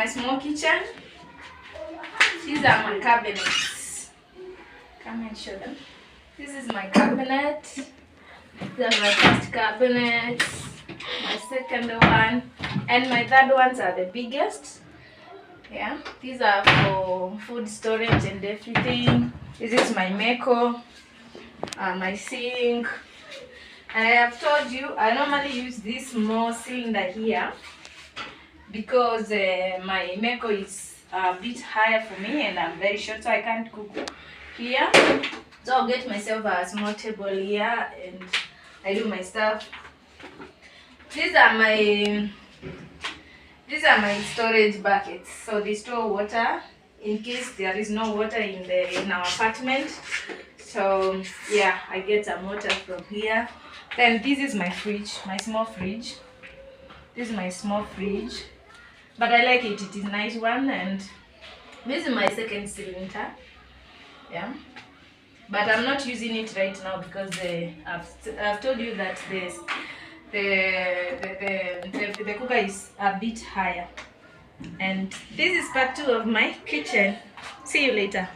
my small kitchen. These are my cabinets. Come and show them. This is my cabinet. These are my first cabinet, my second one, and my third ones are the biggest. Yeah, these are for food storage and everything. This is my Meko, my sink. And I have told you I normally use this small cylinder here because my Meko is a bit higher for me and I'm very short, so I can't cook here. So I'll get myself a small table here and I do my stuff. These are my storage buckets. So they store water in case there is no water in our apartment. So yeah, I get some water from here. Then this is my fridge, my small fridge. This is my small fridge, but I like it. It is a nice one. And this is my second cylinder. Yeah, but I'm not using it right now because I've told you that the cooker is a bit higher. And this is part 2 of my kitchen. See you later.